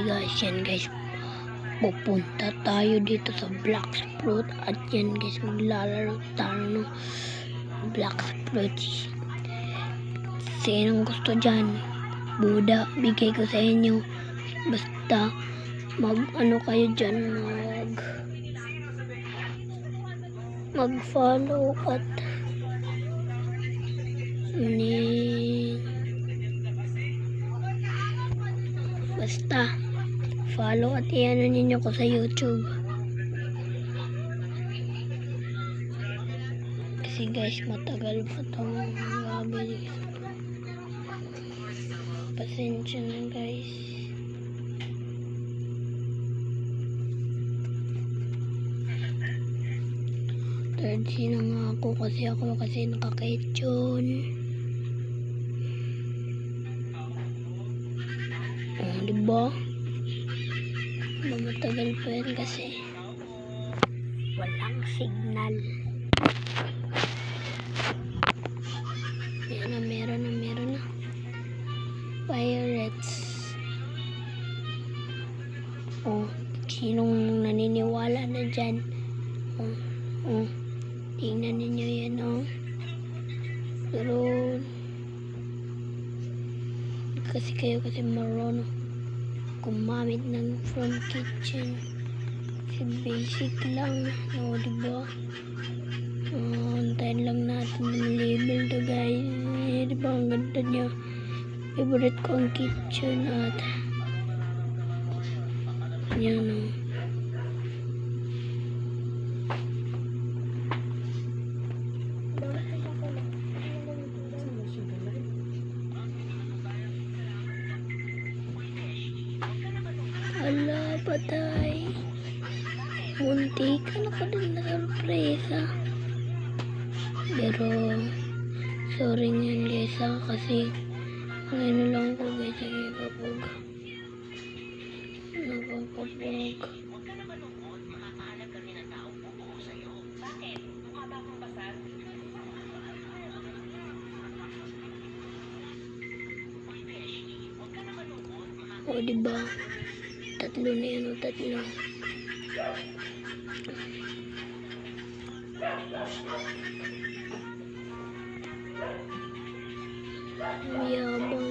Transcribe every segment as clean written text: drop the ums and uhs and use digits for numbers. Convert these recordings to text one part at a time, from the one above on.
guys, yan guys, pupunta tayo dito sa Black Fruit at yan guys, maglalaro tayo ng Black Fruit. Sinong gusto dyan, Buda, bigay ko sa inyo. Basta ano kayo dyan, mag-follow at basta follow at i-ano ninyo ko sa YouTube. Kasi guys, matagal pa itong gabi. Pasensya na guys. Third na nga ako kasi nakakait yun. Diba? Matagal pa yan kasi walang signal. Yan na, meron na. Pirates. Sinong naniniwala na dyan? Tingnan ninyo yan, Pero kasi marunong gumamit ng from kitchen. Kasi basic lang, diba? Antayin lang natin ng label to guys. Diba, ang ganda niya. Favorite ko ang kitchen at yan, Ala, patay. Munti ka na ka din na sorpresa. Pero sorry ngayon guys kasi ngayon lang ko guys nakapapag. Diba? Tatlo na yan, tatlo. Mayabang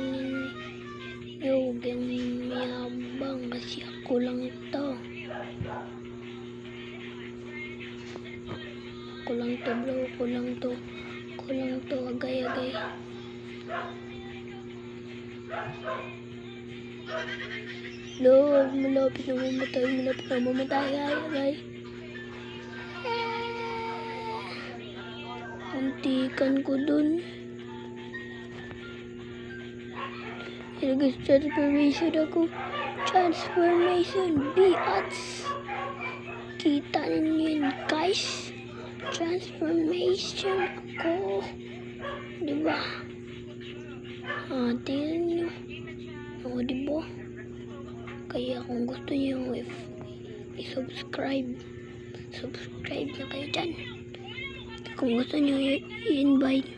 mayabang kasi ako lang to. Ako lang to, agay. Malapit na mamatay, agay. Muntikan ko dun. Transformation biats. Kita ninyo yun guys, transformation ako, diba? Tingnan nyo, diba? Kaya kung gusto nyo i-subscribe na kayo dyan. Kung gusto nyo i-invite,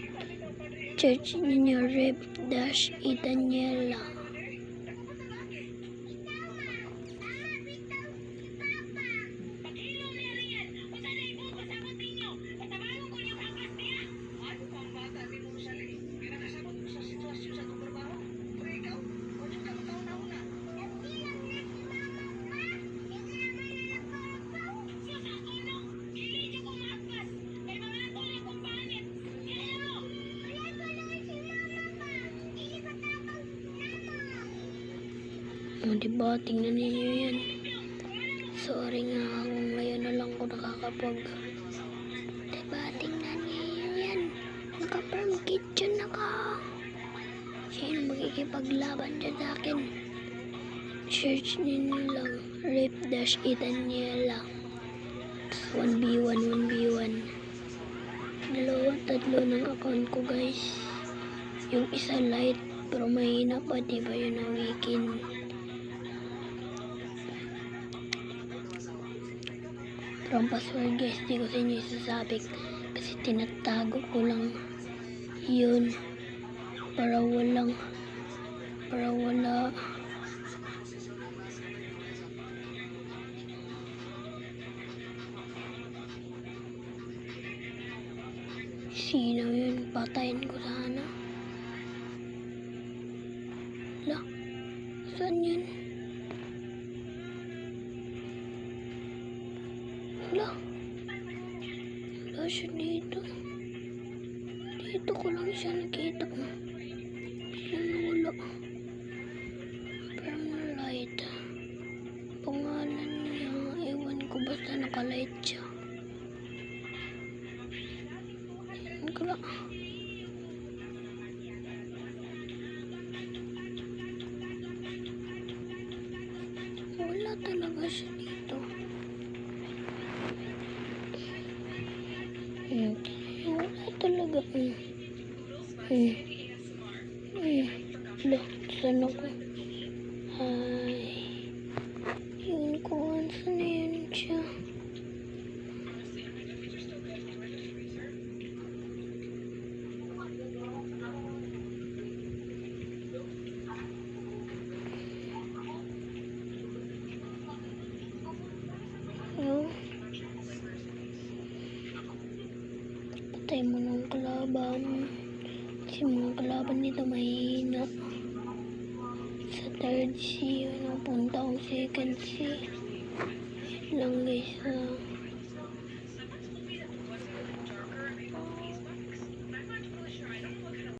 search ninyo Rep-Itaniela. Diba? Tingnan niyo yan. Sorry nga ako, ngayon na lang ko nakakapag. Diba? Tingnan niyo yan. Naka-firm kitchen na ka. Sino magkikipaglaban dyan sa akin? Search niyo lang Rep-Itaniela. 1v1. Tatlo ng account ko guys. Yung isa light pero mahina pa, diba yun ang weekend. Pero ang password guys, di ko sa inyo isasabi kasi tinatago ko lang yun para wala Sino yun? Patayin ko sana. Wala. Saan yun? Wala. Wala siya dito. Dito ko lang siya nakita. Siya nawala. Permalite. Pangalan niya. Ewan ko basta nakalight siya. Yan ko lang. Wala talaga siya dito. Wala talaga. Wala. Saan ako? Ay. Yun ko. Saan na yun siya? Ano? Patay mo ng kalaban. Kasi mga kalaban nito mahina. Sa third sea, napunta akong second sea. Lang guys,